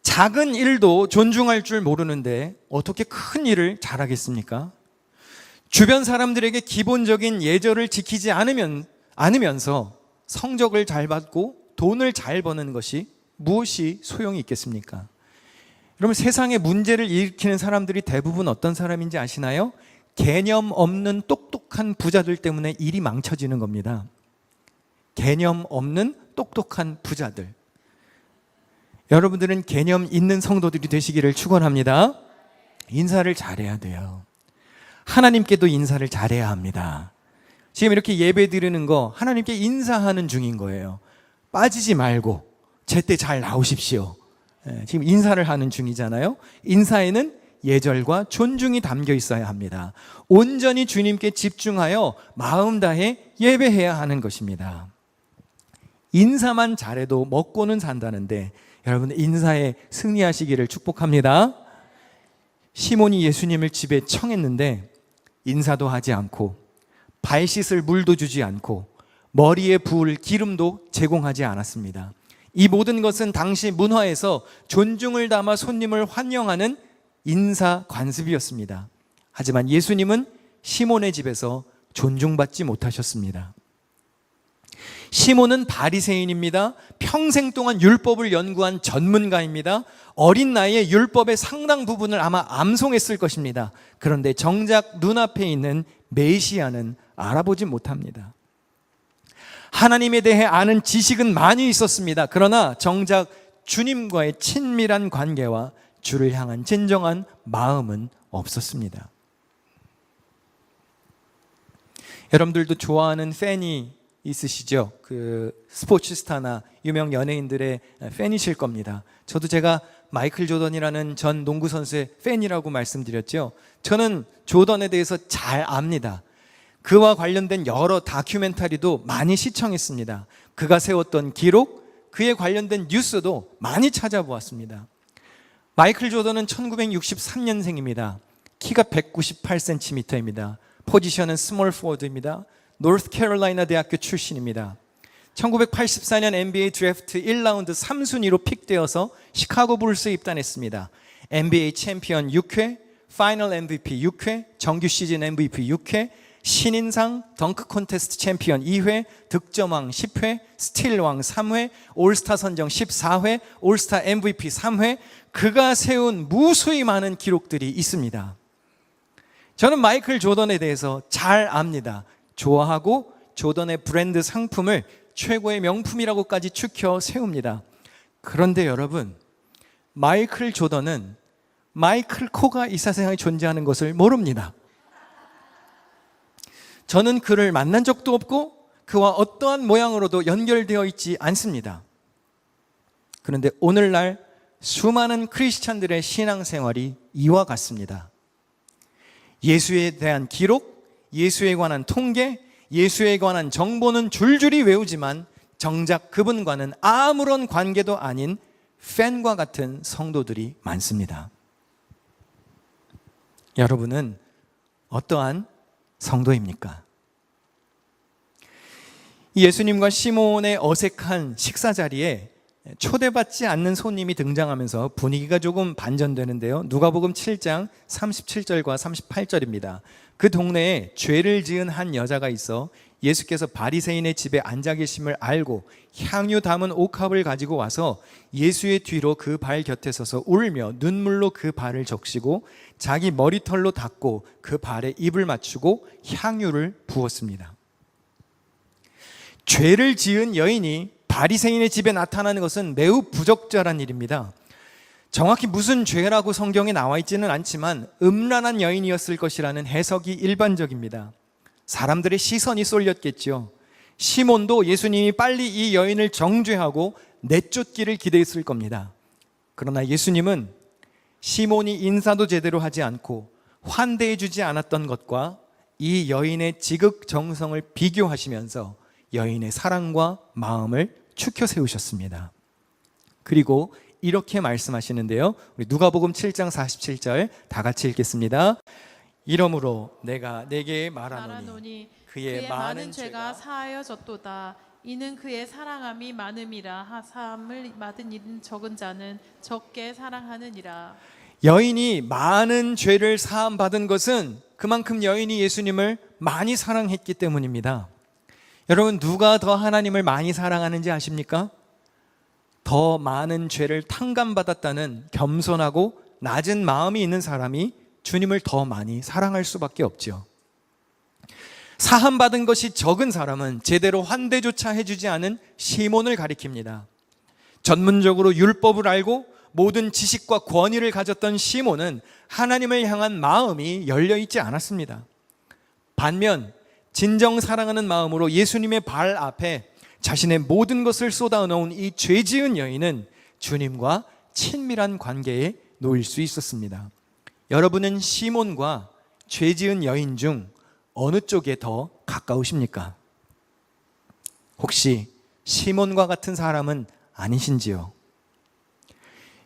작은 일도 존중할 줄 모르는데 어떻게 큰 일을 잘하겠습니까? 주변 사람들에게 기본적인 예절을 지키지 않으면서 성적을 잘 받고 돈을 잘 버는 것이 무엇이 소용이 있겠습니까? 여러분, 세상에 문제를 일으키는 사람들이 대부분 어떤 사람인지 아시나요? 개념 없는 똑똑한 부자들 때문에 일이 망쳐지는 겁니다. 개념 없는 똑똑한 부자들. 여러분들은 개념 있는 성도들이 되시기를 축원합니다. 인사를 잘해야 돼요. 하나님께도 인사를 잘해야 합니다. 지금 이렇게 예배 드리는 거 하나님께 인사하는 중인 거예요. 빠지지 말고 제때 잘 나오십시오. 지금 인사를 하는 중이잖아요. 인사에는 예절과 존중이 담겨 있어야 합니다. 온전히 주님께 집중하여 마음 다해 예배해야 하는 것입니다. 인사만 잘해도 먹고는 산다는데 여러분, 인사에 승리하시기를 축복합니다. 시몬이 예수님을 집에 청했는데 인사도 하지 않고 발 씻을 물도 주지 않고 머리에 부을 기름도 제공하지 않았습니다. 이 모든 것은 당시 문화에서 존중을 담아 손님을 환영하는 인사 관습이었습니다. 하지만 예수님은 시몬의 집에서 존중받지 못하셨습니다. 시몬은 바리새인입니다. 평생 동안 율법을 연구한 전문가입니다. 어린 나이에 율법의 상당 부분을 아마 암송했을 것입니다. 그런데 정작 눈앞에 있는 메시아는 알아보지 못합니다. 하나님에 대해 아는 지식은 많이 있었습니다. 그러나 정작 주님과의 친밀한 관계와 주를 향한 진정한 마음은 없었습니다. 여러분들도 좋아하는 팬이 있으시죠? 그 스포츠 스타나 유명 연예인들의 팬이실 겁니다. 저도 제가 마이클 조던이라는 전 농구 선수의 팬이라고 말씀드렸죠. 저는 조던에 대해서 잘 압니다. 그와 관련된 여러 다큐멘터리도 많이 시청했습니다. 그가 세웠던 기록, 그에 관련된 뉴스도 많이 찾아보았습니다. 마이클 조던은 1963년생입니다. 키가 198cm입니다. 포지션은 스몰 포워드입니다. 노스캐롤라이나 대학교 출신입니다. 1984년 NBA 드래프트 1라운드 3순위로 픽되어서 시카고 불스에 입단했습니다. NBA 챔피언 6회, 파이널 MVP 6회, 정규 시즌 MVP 6회, 신인상, 덩크 콘테스트 챔피언 2회, 득점왕 10회, 스틸왕 3회, 올스타 선정 14회, 올스타 MVP 3회, 그가 세운 무수히 많은 기록들이 있습니다. 저는 마이클 조던에 대해서 잘 압니다. 좋아하고 조던의 브랜드 상품을 최고의 명품이라고까지 추켜 세웁니다. 그런데 여러분, 마이클 조던은 마이클 코가 이 세상에 존재하는 것을 모릅니다. 저는 그를 만난 적도 없고 그와 어떠한 모양으로도 연결되어 있지 않습니다. 그런데 오늘날 수많은 크리스찬들의 신앙생활이 이와 같습니다. 예수에 대한 기록, 예수에 관한 통계, 예수에 관한 정보는 줄줄이 외우지만 정작 그분과는 아무런 관계도 아닌 팬과 같은 성도들이 많습니다. 여러분은 어떠한 성도입니까? 예수님과 시몬의 어색한 식사 자리에 초대받지 않는 손님이 등장하면서 분위기가 조금 반전되는데요. 누가복음 7장 37절과 38절입니다. 그 동네에 죄를 지은 한 여자가 있어 예수께서 바리새인의 집에 앉아 계심을 알고 향유 담은 옥합을 가지고 와서 예수의 뒤로 그 발 곁에 서서 울며 눈물로 그 발을 적시고 자기 머리털로 닦고 그 발에 입을 맞추고 향유를 부었습니다. 죄를 지은 여인이 바리새인의 집에 나타나는 것은 매우 부적절한 일입니다. 정확히 무슨 죄라고 성경에 나와 있지는 않지만 음란한 여인이었을 것이라는 해석이 일반적입니다. 사람들의 시선이 쏠렸겠죠. 시몬도 예수님이 빨리 이 여인을 정죄하고 내쫓기를 기대했을 겁니다. 그러나 예수님은 시몬이 인사도 제대로 하지 않고 환대해 주지 않았던 것과 이 여인의 지극정성을 비교하시면서 여인의 사랑과 마음을 추켜 세우셨습니다. 그리고 이렇게 말씀하시는데요. 우리 누가복음 7장 47절 다 같이 읽겠습니다. 이러므로 내가 내게 말하노니 그의 많은 죄가 사하여졌도다. 이는 그의 사랑함이 많음이라. 사함을 받은 이는 적은 자는 적게 사랑하느니라. 여인이 많은 죄를 사함 받은 것은 그만큼 여인이 예수님을 많이 사랑했기 때문입니다. 여러분, 누가 더 하나님을 많이 사랑하는지 아십니까? 더 많은 죄를 탕감받았다는 겸손하고 낮은 마음이 있는 사람이 주님을 더 많이 사랑할 수밖에 없죠. 사함받은 것이 적은 사람은 제대로 환대조차 해주지 않은 시몬을 가리킵니다. 전문적으로 율법을 알고 모든 지식과 권위를 가졌던 시몬은 하나님을 향한 마음이 열려있지 않았습니다. 반면 진정 사랑하는 마음으로 예수님의 발 앞에 자신의 모든 것을 쏟아놓은 이 죄지은 여인은 주님과 친밀한 관계에 놓일 수 있었습니다. 여러분은 시몬과 죄지은 여인 중 어느 쪽에 더 가까우십니까? 혹시 시몬과 같은 사람은 아니신지요?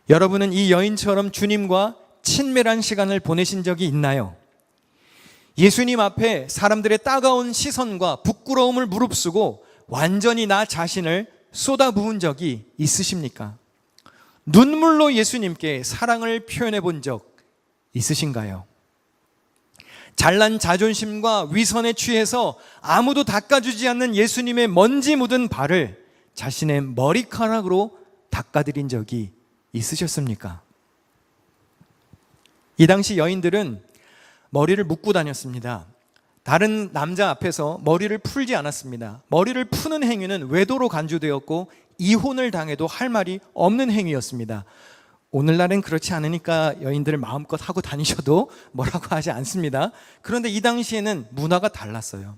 여러분은 이 여인처럼 주님과 친밀한 시간을 보내신 적이 있나요? 예수님 앞에 사람들의 따가운 시선과 부끄러움을 무릅쓰고 완전히 나 자신을 쏟아부은 적이 있으십니까? 눈물로 예수님께 사랑을 표현해 본 적 있으신가요? 잘난 자존심과 위선에 취해서 아무도 닦아주지 않는 예수님의 먼지 묻은 발을 자신의 머리카락으로 닦아드린 적이 있으셨습니까? 이 당시 여인들은 머리를 묶고 다녔습니다. 다른 남자 앞에서 머리를 풀지 않았습니다. 머리를 푸는 행위는 외도로 간주되었고 이혼을 당해도 할 말이 없는 행위였습니다. 오늘날은 그렇지 않으니까 여인들을 마음껏 하고 다니셔도 뭐라고 하지 않습니다. 그런데 이 당시에는 문화가 달랐어요.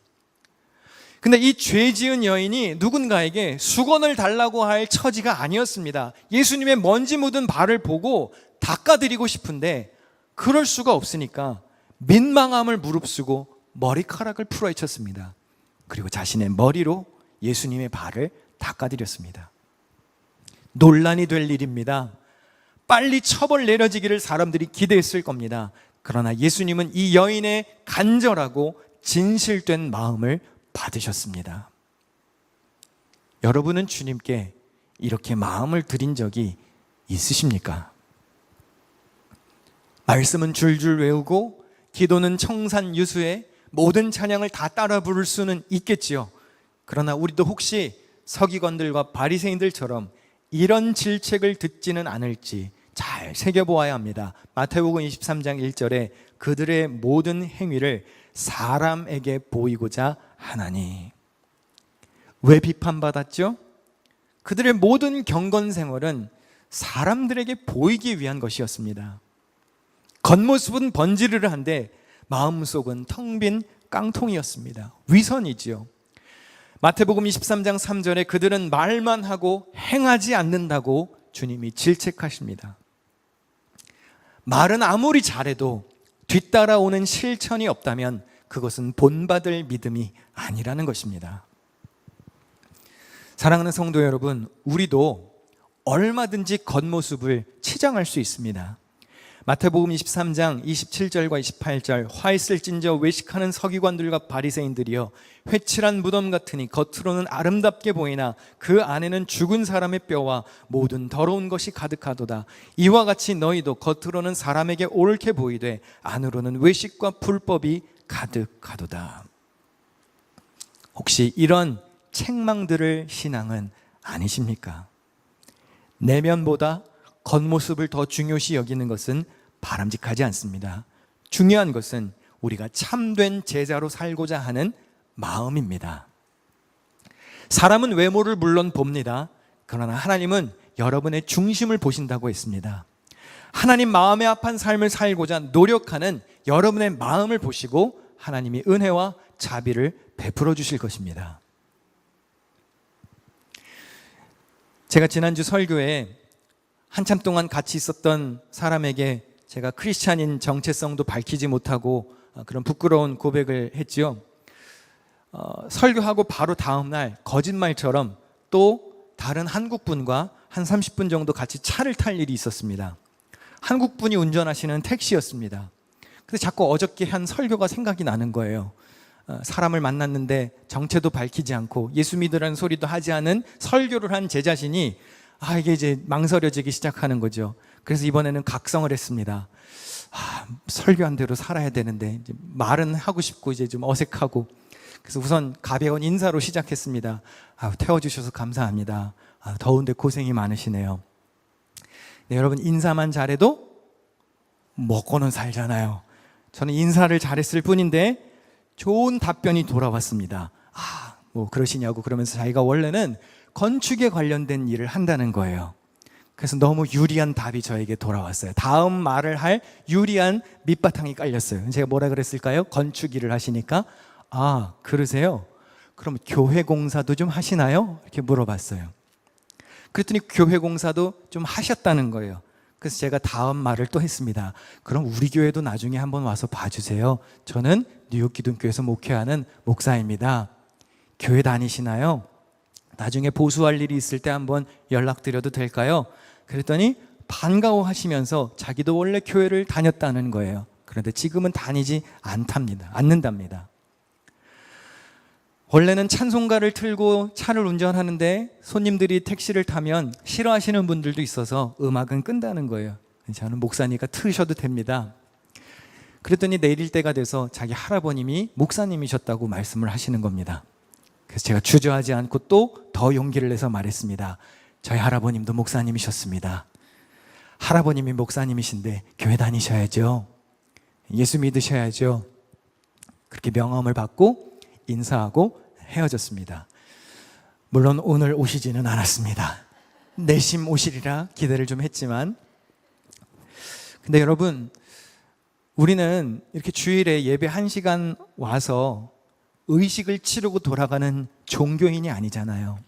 근데 이 죄 지은 여인이 누군가에게 수건을 달라고 할 처지가 아니었습니다. 예수님의 먼지 묻은 발을 보고 닦아드리고 싶은데 그럴 수가 없으니까 민망함을 무릅쓰고 머리카락을 풀어헤쳤습니다. 그리고 자신의 머리로 예수님의 발을 닦아드렸습니다. 논란이 될 일입니다. 빨리 처벌 내려지기를 사람들이 기대했을 겁니다. 그러나 예수님은 이 여인의 간절하고 진실된 마음을 받으셨습니다. 여러분은 주님께 이렇게 마음을 드린 적이 있으십니까? 말씀은 줄줄 외우고 기도는 청산유수에 모든 찬양을 다 따라 부를 수는 있겠지요. 그러나 우리도 혹시 서기관들과 바리새인들처럼 이런 질책을 듣지는 않을지 잘 새겨보아야 합니다. 마태복음 23장 1절에 그들의 모든 행위를 사람에게 보이고자 하나니. 왜 비판받았죠? 그들의 모든 경건 생활은 사람들에게 보이기 위한 것이었습니다. 겉모습은 번지르르한데 마음속은 텅 빈 깡통이었습니다. 위선이지요. 마태복음 23장 3절에 그들은 말만 하고 행하지 않는다고 주님이 질책하십니다. 말은 아무리 잘해도 뒤따라오는 실천이 없다면 그것은 본받을 믿음이 아니라는 것입니다. 사랑하는 성도 여러분, 우리도 얼마든지 겉모습을 치장할 수 있습니다. 마태복음 23장 27절과 28절 화 있을진저 외식하는 서기관들과 바리새인들이여 회칠한 무덤 같으니 겉으로는 아름답게 보이나 그 안에는 죽은 사람의 뼈와 모든 더러운 것이 가득하도다. 이와 같이 너희도 겉으로는 사람에게 옳게 보이되 안으로는 외식과 불법이 가득하도다. 혹시 이런 책망들을 신앙은 아니십니까? 내면보다 겉모습을 더 중요시 여기는 것은 바람직하지 않습니다. 중요한 것은 우리가 참된 제자로 살고자 하는 마음입니다. 사람은 외모를 물론 봅니다. 그러나 하나님은 여러분의 중심을 보신다고 했습니다. 하나님 마음에 합한 삶을 살고자 노력하는 여러분의 마음을 보시고 하나님이 은혜와 자비를 베풀어 주실 것입니다. 제가 지난주 설교에 한참 동안 같이 있었던 사람에게 제가 크리스찬인 정체성도 밝히지 못하고 그런 부끄러운 고백을 했지요. 설교하고 바로 다음 날 거짓말처럼 또 다른 한국분과 한 30분 정도 같이 차를 탈 일이 있었습니다. 한국분이 운전하시는 택시였습니다. 그래서 자꾸 어저께 한 설교가 생각이 나는 거예요. 사람을 만났는데 정체도 밝히지 않고 예수 믿으라는 소리도 하지 않은 설교를 한 제 자신이 이게 이제 망설여지기 시작하는 거죠. 그래서 이번에는 각성을 했습니다. 설교한 대로 살아야 되는데 이제 말은 하고 싶고 이제 좀 어색하고, 그래서 우선 가벼운 인사로 시작했습니다. 태워주셔서 감사합니다. 더운데 고생이 많으시네요. 네, 여러분, 인사만 잘해도 먹고는 살잖아요. 저는 인사를 잘했을 뿐인데 좋은 답변이 돌아왔습니다. 뭐 그러시냐고. 그러면서 자기가 원래는 건축에 관련된 일을 한다는 거예요. 그래서 너무 유리한 답이 저에게 돌아왔어요. 다음 말을 할 유리한 밑바탕이 깔렸어요. 제가 뭐라 그랬을까요? 건축 일을 하시니까 그러세요? 그럼 교회 공사도 좀 하시나요? 이렇게 물어봤어요. 그랬더니 교회 공사도 좀 하셨다는 거예요. 그래서 제가 다음 말을 또 했습니다. 그럼 우리 교회도 나중에 한번 와서 봐주세요. 저는 뉴욕 기둥교회에서 목회하는 목사입니다. 교회 다니시나요? 나중에 보수할 일이 있을 때 한번 연락드려도 될까요? 그랬더니 반가워하시면서 자기도 원래 교회를 다녔다는 거예요. 그런데 지금은 다니지 않는답니다. 원래는 찬송가를 틀고 차를 운전하는데 손님들이 택시를 타면 싫어하시는 분들도 있어서 음악은 끈다는 거예요. 저는 목사니까 틀으셔도 됩니다. 그랬더니 내릴 때가 돼서 자기 할아버님이 목사님이셨다고 말씀을 하시는 겁니다. 그래서 제가 주저하지 않고 또 더 용기를 내서 말했습니다. 저희 할아버님도 목사님이셨습니다. 할아버님이 목사님이신데 교회 다니셔야죠. 예수 믿으셔야죠. 그렇게 명함을 받고 인사하고 헤어졌습니다. 물론 오늘 오시지는 않았습니다. 내심 오시리라 기대를 좀 했지만, 근데 여러분, 우리는 이렇게 주일에 예배 1시간 와서 의식을 치르고 돌아가는 종교인이 아니잖아요.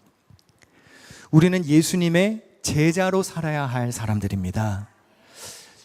우리는 예수님의 제자로 살아야 할 사람들입니다.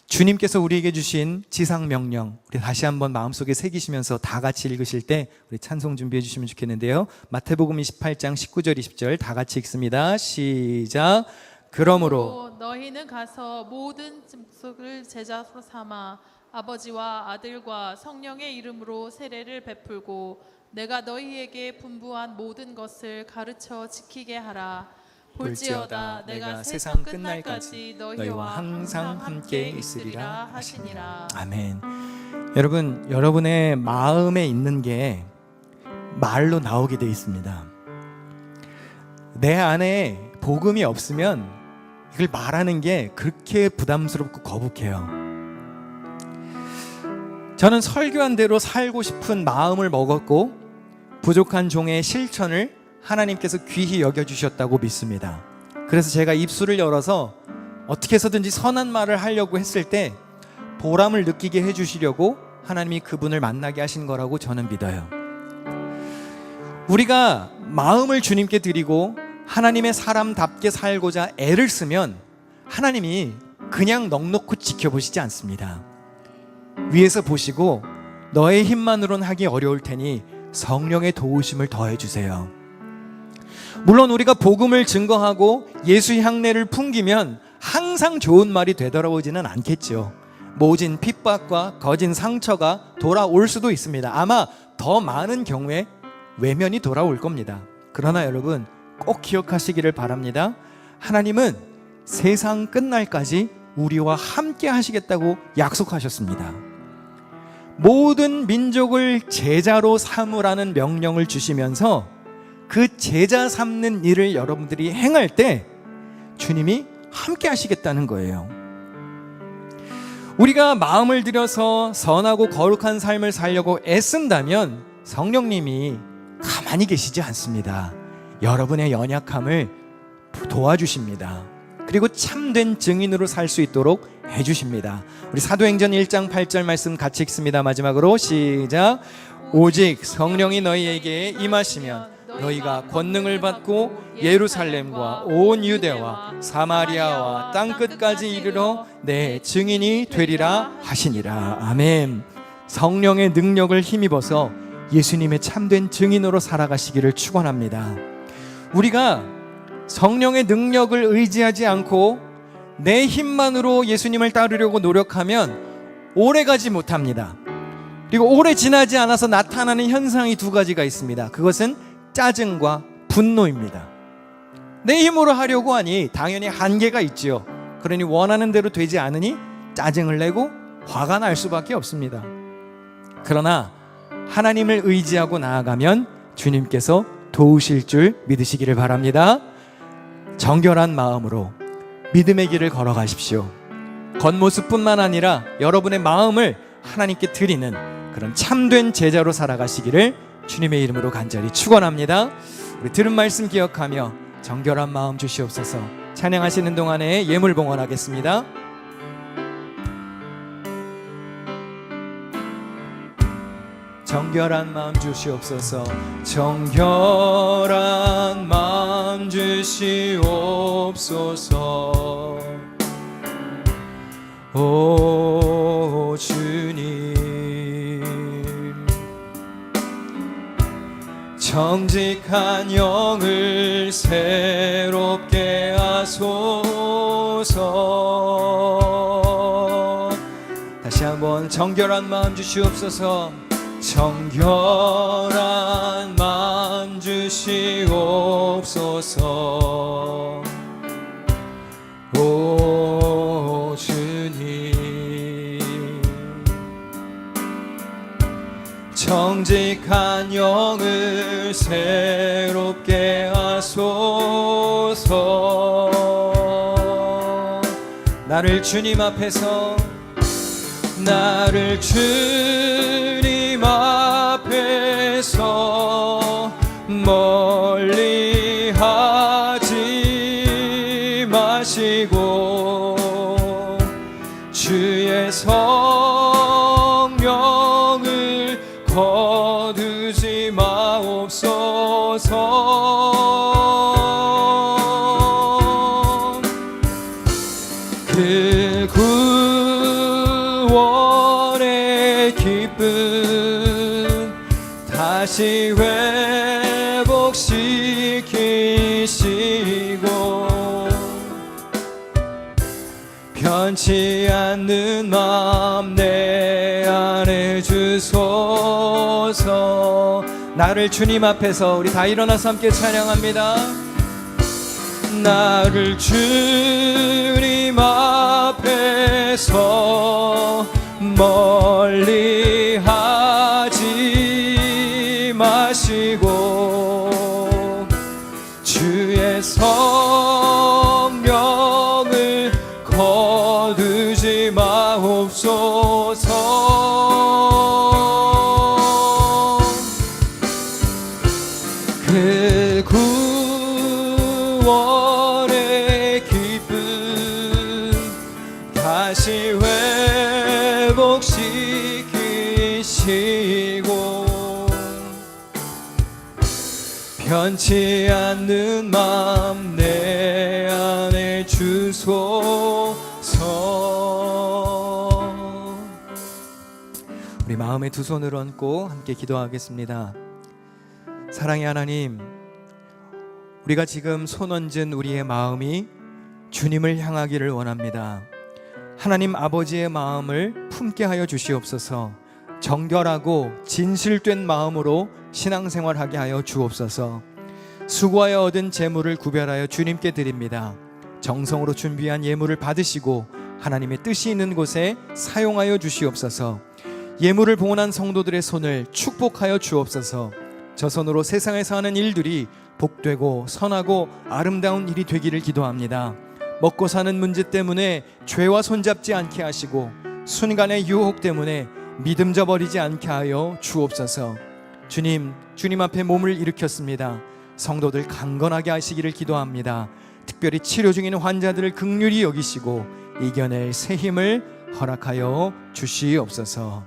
주님께서 우리에게 주신 지상명령, 우리 다시 한번 마음속에 새기시면서 다 같이 읽으실 때 우리 찬송 준비해 주시면 좋겠는데요. 마태복음 28장 19절 20절 다 같이 읽습니다. 시작. 그러므로 너희는 가서 모든 짐승을 제자로 삼아 아버지와 아들과 성령의 이름으로 세례를 베풀고 내가 너희에게 분부한 모든 것을 가르쳐 지키게 하라. 볼지어다 내가 세상 끝날까지 너희와 항상 함께 있으리라 하시니라. 아멘. 여러분, 여러분의 마음에 있는 게 말로 나오게 돼 있습니다. 내 안에 복음이 없으면 이걸 말하는 게 그렇게 부담스럽고 거북해요. 저는 설교한 대로 살고 싶은 마음을 먹었고 부족한 종의 실천을 하나님께서 귀히 여겨주셨다고 믿습니다. 그래서 제가 입술을 열어서 어떻게 해서든지 선한 말을 하려고 했을 때 보람을 느끼게 해주시려고 하나님이 그분을 만나게 하신 거라고 저는 믿어요. 우리가 마음을 주님께 드리고 하나님의 사람답게 살고자 애를 쓰면 하나님이 그냥 넋놓고 지켜보시지 않습니다. 위에서 보시고 너의 힘만으로는 하기 어려울 테니 성령의 도우심을 더해주세요. 물론 우리가 복음을 증거하고 예수의 향례를 풍기면 항상 좋은 말이 되돌아오지는 않겠죠. 모진 핍박과 거진 상처가 돌아올 수도 있습니다. 아마 더 많은 경우에 외면이 돌아올 겁니다. 그러나 여러분 꼭 기억하시기를 바랍니다. 하나님은 세상 끝날까지 우리와 함께 하시겠다고 약속하셨습니다. 모든 민족을 제자로 삼으라는 명령을 주시면서 그 제자 삼는 일을 여러분들이 행할 때 주님이 함께 하시겠다는 거예요. 우리가 마음을 들여서 선하고 거룩한 삶을 살려고 애쓴다면 성령님이 가만히 계시지 않습니다. 여러분의 연약함을 도와주십니다. 그리고 참된 증인으로 살 수 있도록 해주십니다. 우리 사도행전 1장 8절 말씀 같이 읽습니다. 마지막으로 시작. 오직 성령이 너희에게 임하시면 너희가 권능을 받고 예루살렘과 온 유대와 사마리아와 땅끝까지 이르러 내 증인이 되리라 하시니라. 아멘. 성령의 능력을 힘입어서 예수님의 참된 증인으로 살아가시기를 축원합니다. 우리가 성령의 능력을 의지하지 않고 내 힘만으로 예수님을 따르려고 노력하면 오래가지 못합니다. 그리고 오래 지나지 않아서 나타나는 현상이 두 가지가 있습니다. 그것은 짜증과 분노입니다. 내 힘으로 하려고 하니 당연히 한계가 있지요. 그러니 원하는 대로 되지 않으니 짜증을 내고 화가 날 수밖에 없습니다. 그러나 하나님을 의지하고 나아가면 주님께서 도우실 줄 믿으시기를 바랍니다. 정결한 마음으로 믿음의 길을 걸어가십시오. 겉모습뿐만 아니라 여러분의 마음을 하나님께 드리는 그런 참된 제자로 살아가시기를 주님의 이름으로 간절히 축원합니다. 우리 들은 말씀 기억하며 정결한 마음 주시옵소서. 찬양하시는 동안에 예물 봉헌하겠습니다. 정결한 마음 주시옵소서. 정결한 마음 주시옵소서. 오 주님, 정직한 영을 새롭게 하소서. 다시 한번 정결한 마음 주시옵소서. 정결한 마음 주시옵소서. 오 주님, 정직한 영을 새롭게 하소서. 나를 주님 앞에서 멀리 하지 마시고 주의 성령을 거두지 마옵소서. 그 구원의 기쁨 다시 회복시키시고 변치 않는 마음 내 안에 주소서. 나를 주님 앞에서 우리 다 일어나서 함께 찬양합니다. 나를 주님 앞에서 멀리 하지 마시고 주의 성령을 거두지 마옵소서. 그 구원의 기쁨 다시 회복시키시고 변치 않는 마음 내 안에 주소서. 우리 마음에 두 손을 얹고 함께 기도하겠습니다. 사랑의 하나님, 우리가 지금 손 얹은 우리의 마음이 주님을 향하기를 원합니다. 하나님 아버지의 마음을 품게 하여 주시옵소서. 정결하고 진실된 마음으로 신앙생활하게 하여 주옵소서. 수고하여 얻은 재물을 구별하여 주님께 드립니다. 정성으로 준비한 예물을 받으시고 하나님의 뜻이 있는 곳에 사용하여 주시옵소서. 예물을 봉헌한 성도들의 손을 축복하여 주옵소서. 저 손으로 세상에서 하는 일들이 복되고 선하고 아름다운 일이 되기를 기도합니다. 먹고 사는 문제 때문에 죄와 손잡지 않게 하시고 순간의 유혹 때문에 믿음 저버리지 않게 하여 주옵소서. 주님 앞에 몸을 일으켰습니다. 성도들 강건하게 하시기를 기도합니다. 특별히 치료 중인 환자들을 긍휼히 여기시고 이겨낼 새 힘을 허락하여 주시옵소서.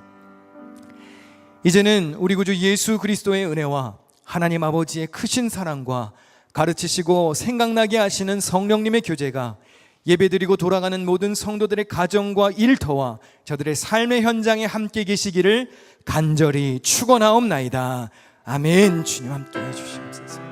이제는 우리 구주 예수 그리스도의 은혜와 하나님 아버지의 크신 사랑과 가르치시고 생각나게 하시는 성령님의 교제가 예배드리고 돌아가는 모든 성도들의 가정과 일터와 저들의 삶의 현장에 함께 계시기를 간절히 축원하옵나이다. 아멘. 주님 함께 해주시옵소서.